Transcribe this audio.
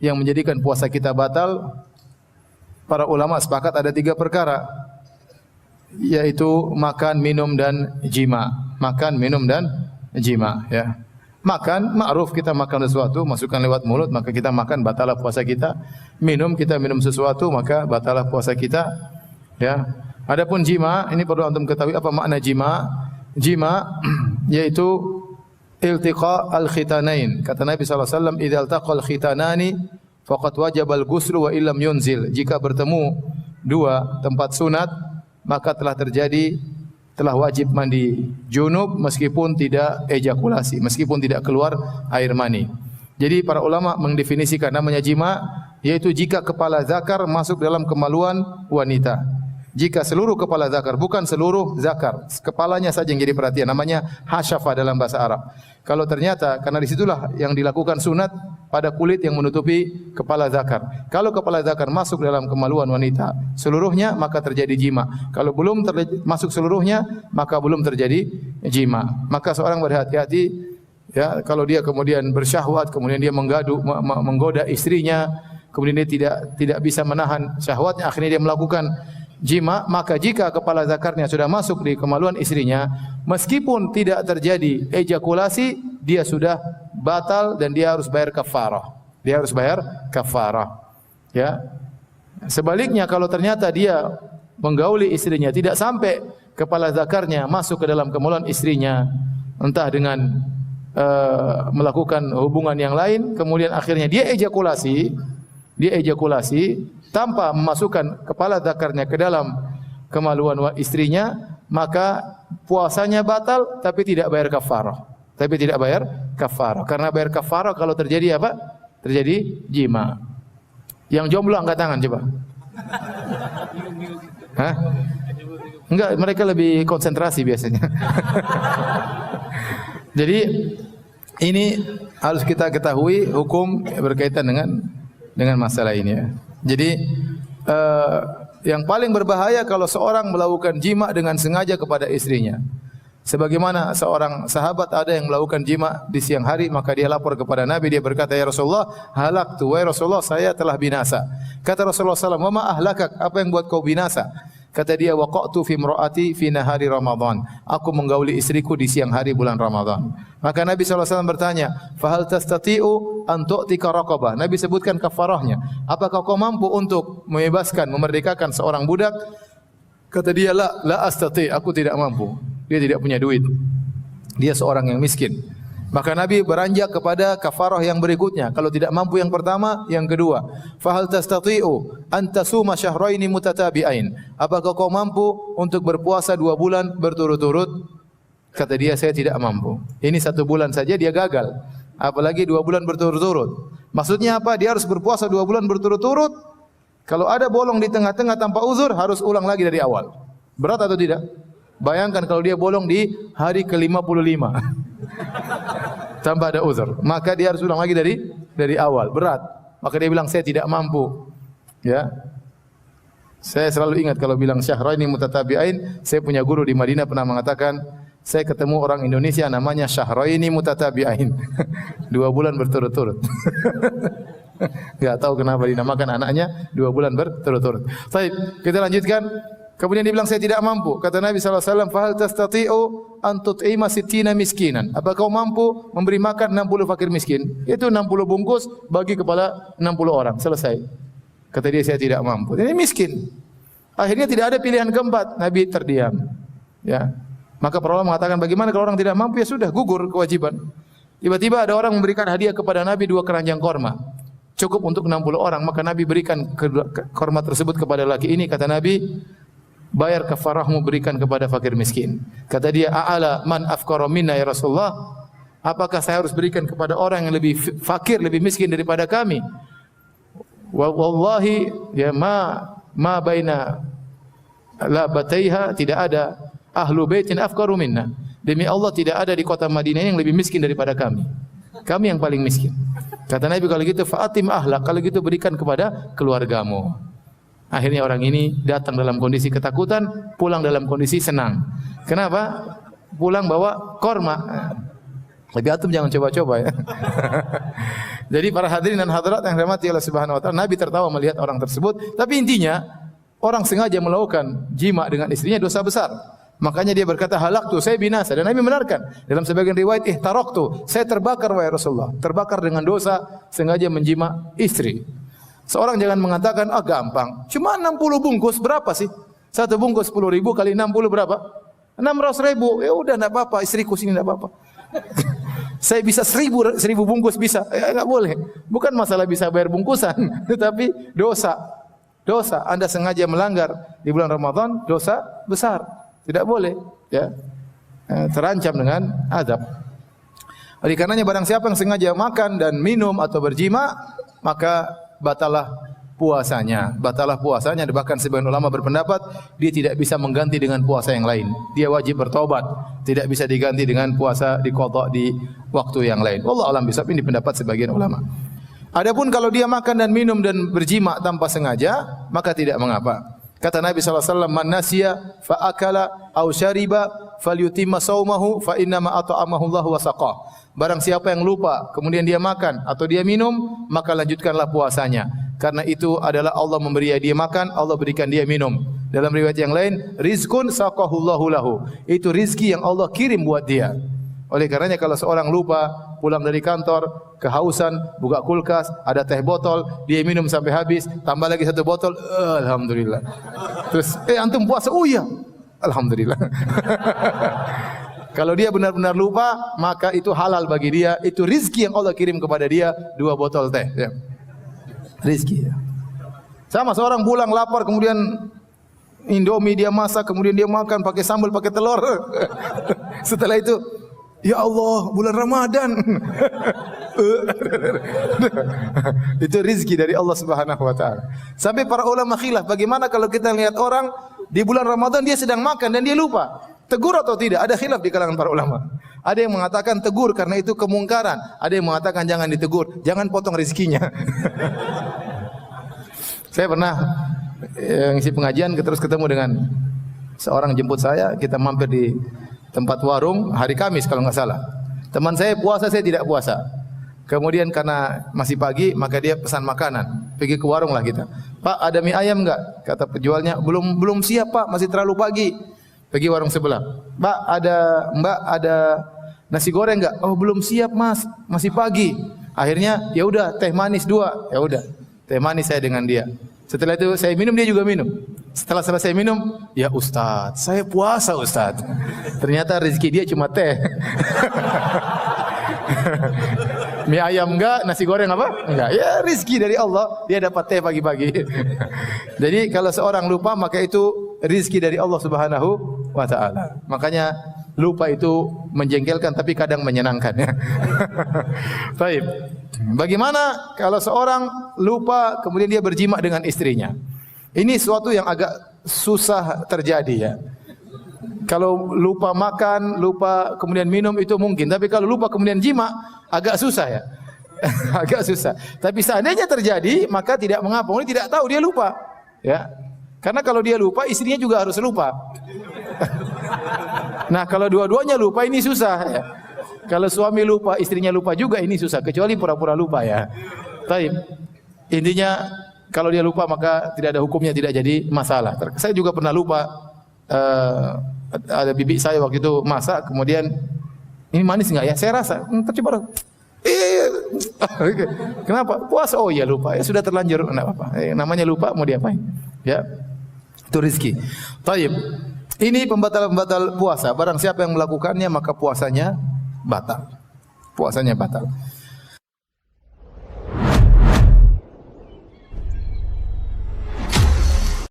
yang menjadikan puasa kita batal, para ulama sepakat ada 3 perkara, yaitu makan, minum dan jima. Makan, minum dan jima, ya. Makan, ma'ruf, kita makan sesuatu, masukkan lewat mulut, maka kita makan, batalah puasa kita. Minum, kita minum sesuatu, maka batalah puasa kita, ya. Adapun jima, ini perlu antum ketahui apa makna jima. Jima yaitu iltiqa al-khitanain. Kata Nabi sallallahu alaihi wasallam, "Idza iltaqal khitanani faqad wajaba al-ghuslu wa illam yunzil." Jika bertemu 2 tempat sunat, maka telah wajib mandi junub meskipun tidak ejakulasi, meskipun tidak keluar air mani. Jadi para ulama mendefinisikan namanya jima yaitu jika kepala zakar masuk dalam kemaluan wanita. Jika seluruh kepala zakar, bukan seluruh zakar, kepalanya saja yang jadi perhatian, namanya hasyafa dalam bahasa Arab. Kalau ternyata karena disitulah yang dilakukan sunat pada kulit yang menutupi kepala zakar. Kalau kepala zakar masuk dalam kemaluan wanita seluruhnya, maka terjadi jima. Kalau belum masuk seluruhnya, maka belum terjadi jima. Maka seorang berhati-hati, ya, kalau dia kemudian bersyahwat, kemudian dia menggoda istrinya, kemudian dia tidak bisa menahan syahwatnya, akhirnya dia melakukan jima, maka jika kepala zakarnya sudah masuk di kemaluan istrinya, meskipun tidak terjadi ejakulasi, dia sudah batal dan dia harus bayar kafarah. Dia harus bayar kafarah. Ya. Sebaliknya kalau ternyata dia menggauli istrinya tidak sampai kepala zakarnya masuk ke dalam kemaluan istrinya, entah dengan melakukan hubungan yang lain, kemudian akhirnya dia ejakulasi tanpa memasukkan kepala zakarnya ke dalam kemaluan istrinya, maka puasanya batal tapi tidak bayar kafarah. Karena bayar kafarah kalau terjadi apa? Terjadi jima. Yang jomblo angkat tangan coba. Hah? Enggak, mereka lebih konsentrasi biasanya. Jadi ini harus kita ketahui hukum berkaitan dengan masalah ini, ya. Jadi yang paling berbahaya kalau seorang melakukan jima dengan sengaja kepada istrinya. Sebagaimana seorang sahabat ada yang melakukan jima di siang hari, maka dia lapor kepada Nabi, dia berkata, "Ya Rasulullah, halaktu, wahai Rasulullah, saya telah binasa." Kata Rasulullah SAW, "Wa ma ahlakak? Apa yang buat kau binasa?" Kata dia, "Waqa'tu fi imra'ati fi nahari Ramadan." Aku menggauli istriku di siang hari bulan Ramadan. Maka Nabi SAW bertanya, "Fa hal tastati'u an tu'tika raqabah?" Nabi sebutkan kafarahnya. Apakah kau mampu untuk membebaskan, memerdekakan seorang budak? Kata dia, la astati', aku tidak mampu. Dia tidak punya duit. Dia seorang yang miskin. Maka Nabi beranjak kepada kafarah yang berikutnya. Kalau tidak mampu yang pertama, yang kedua. Fahal tastati'u an tasuma syahraini mutatabi'ain. Apakah kau mampu untuk berpuasa 2 bulan berturut-turut? Kata dia, saya tidak mampu. Ini 1 bulan saja dia gagal. Apalagi 2 bulan berturut-turut. Maksudnya apa? Dia harus berpuasa 2 bulan berturut-turut. Kalau ada bolong di tengah-tengah tanpa uzur, harus ulang lagi dari awal. Berat atau tidak? Bayangkan kalau dia bolong di hari ke-55. Tanpa ada uzur, maka dia harus ulang lagi dari awal. Berat. Maka dia bilang, saya tidak mampu. Ya. Saya selalu ingat kalau bilang syahraini mutatabi'ain, saya punya guru di Madinah pernah mengatakan, saya ketemu orang Indonesia namanya syahraini mutatabi'ain. 2 bulan berturut-turut. Enggak tahu kenapa dinamakan anaknya 2 bulan berturut-turut. Baik, kita lanjutkan. Kemudian dia bilang, saya tidak mampu. Kata Nabi SAW, "Fahal tastati'u an tut'ima sittina miskinan?" Apa kau mampu memberi makan 60 fakir miskin? Itu 60 bungkus bagi kepada 60 orang. Selesai. Kata dia, saya tidak mampu. Ini miskin. Akhirnya tidak ada pilihan keempat. Nabi terdiam. Ya. Maka para ulama mengatakan, bagaimana kalau orang tidak mampu? Ya sudah, gugur kewajiban. Tiba-tiba ada orang memberikan hadiah kepada Nabi 2 keranjang korma. Cukup untuk 60 orang. Maka Nabi berikan korma tersebut kepada laki ini. Kata Nabi, bayar kafarahmu, berikan kepada fakir miskin. Kata dia, "A'ala man afqara minna ya Rasulullah?" Apakah saya harus berikan kepada orang yang lebih fakir, lebih miskin daripada kami? Wallahi ya ma baina labataiha, tidak ada ahlu baitin afqaru minna. Demi Allah tidak ada di kota Madinah yang lebih miskin daripada kami. Kami yang paling miskin. Kata Nabi, kalau gitu fa'atim ahlak, kalau gitu berikan kepada keluargamu. Akhirnya orang ini datang dalam kondisi ketakutan, pulang dalam kondisi senang. Kenapa? Pulang bawa korma. Tapi antum jangan coba-coba ya. Jadi para hadirin dan hadirat yang dirahmati Allah Subhanahu wa taala, Nabi tertawa melihat orang tersebut, tapi intinya orang sengaja melakukan jima dengan istrinya dosa besar. Makanya dia berkata, halaktu, saya binasa. Dan Nabi benarkan. Dalam sebagian riwayat, ihtaraktu, saya terbakar wahai Rasulullah. Terbakar dengan dosa sengaja menjima istri. Seorang jangan mengatakan, gampang. Cuma 60 bungkus, berapa sih? Satu bungkus 10.000 kali 60 berapa? 600.000. Ya udah, enggak apa-apa, istriku sini enggak apa-apa. Saya bisa 1000 bungkus bisa. Enggak boleh. Bukan masalah bisa bayar bungkusan, tetapi dosa. Dosa. Anda sengaja melanggar di bulan Ramadan, dosa besar. Tidak boleh, ya. Terancam dengan azab. Oleh karenanya barang siapa yang sengaja makan dan minum atau berjima, maka batalah puasanya. Batalah puasanya. Bahkan sebagian ulama berpendapat dia tidak bisa mengganti dengan puasa yang lain. Dia wajib bertobat. Tidak bisa diganti dengan puasa diqadha di waktu yang lain. Wallahu a'lam bishawab, ini pendapat sebagian ulama. Adapun kalau dia makan dan minum dan berjima tanpa sengaja, maka tidak mengapa. Kata Nabi SAW, man nasiya fa akala aw syariba falyutimma saumahu fa inna ma at'amahu Allah wa saqah. Barang siapa yang lupa kemudian dia makan atau dia minum, maka lanjutkanlah puasanya. Karena itu adalah Allah memberi dia makan, Allah berikan dia minum. Dalam riwayat yang lain, rizqun saqahullahu lahu. Itu rizki yang Allah kirim buat dia. Oleh karenanya kalau seorang lupa pulang dari kantor, kehausan, buka kulkas, ada teh botol, dia minum sampai habis, tambah lagi satu botol, alhamdulillah. Terus, antum puasa? Oh iya, alhamdulillah. Kalau dia benar-benar lupa, maka itu halal bagi dia, itu rizki yang Allah kirim kepada dia, 2 botol teh. Ya. Rizki. Ya. Sama seorang pulang lapar, kemudian Indomie dia masak, kemudian dia makan pakai sambal, pakai telur. Setelah itu, ya Allah, bulan Ramadan. Itu rizki dari Allah Subhanahu wa taala. Sampai para ulama khilaf, bagaimana kalau kita lihat orang di bulan Ramadan dia sedang makan dan dia lupa? Tegur atau tidak? Ada khilaf di kalangan para ulama. Ada yang mengatakan tegur karena itu kemungkaran. Ada yang mengatakan jangan ditegur, jangan potong rizkinya. Saya pernah ngisi pengajian terus ketemu dengan seorang jemput saya, kita mampir di tempat warung hari Kamis kalau nggak salah. Teman saya puasa, saya tidak puasa. Kemudian karena masih pagi, maka dia pesan makanan. Pergi ke warung lah kita. Pak, ada mie ayam enggak? Kata penjualnya, belum siap Pak, masih terlalu pagi. Pergi warung sebelah. Mbak, ada nasi goreng enggak? Oh, belum siap Mas, masih pagi. Akhirnya, ya udah teh manis 2. Ya udah, teh manis saya dengan dia. Setelah itu saya minum, dia juga minum. Setelah selesai minum, ya Ustaz, saya puasa Ustaz. Ternyata rezeki dia cuma teh. Mie ayam enggak, nasi goreng apa? Enggak. Ya rezeki dari Allah, dia dapat teh pagi-pagi. Jadi kalau seorang lupa, maka itu rezeki dari Allah Subhanahu wa taala. Makanya lupa itu menjengkelkan tapi kadang menyenangkan ya. Baik. Bagaimana kalau seorang lupa kemudian dia berjima dengan istrinya? Ini suatu yang agak susah terjadi ya. Kalau lupa makan, lupa kemudian minum itu mungkin, tapi kalau lupa kemudian jima agak susah ya. Agak susah. Tapi seandainya terjadi, maka tidak mengapa. Ini tidak tahu dia lupa. Ya. Karena kalau dia lupa, istrinya juga harus lupa. Nah, kalau dua-duanya lupa ini susah ya. Kalau suami lupa, istrinya lupa juga ini susah, kecuali pura-pura lupa ya. Baik. Intinya kalau dia lupa maka tidak ada hukumnya, tidak jadi masalah. Saya juga pernah lupa, ada bibi saya waktu itu masak, kemudian ini manis enggak ya? Saya rasa, coba. Kenapa? Puasa. Oh iya lupa. Ya sudah terlanjur, enggak apa-apa. Namanya lupa mau diapain? Ya. Itu rezeki. Baik. Ini pembatal-pembatal puasa. Barang siapa yang melakukannya maka puasanya batal. Puasanya batal.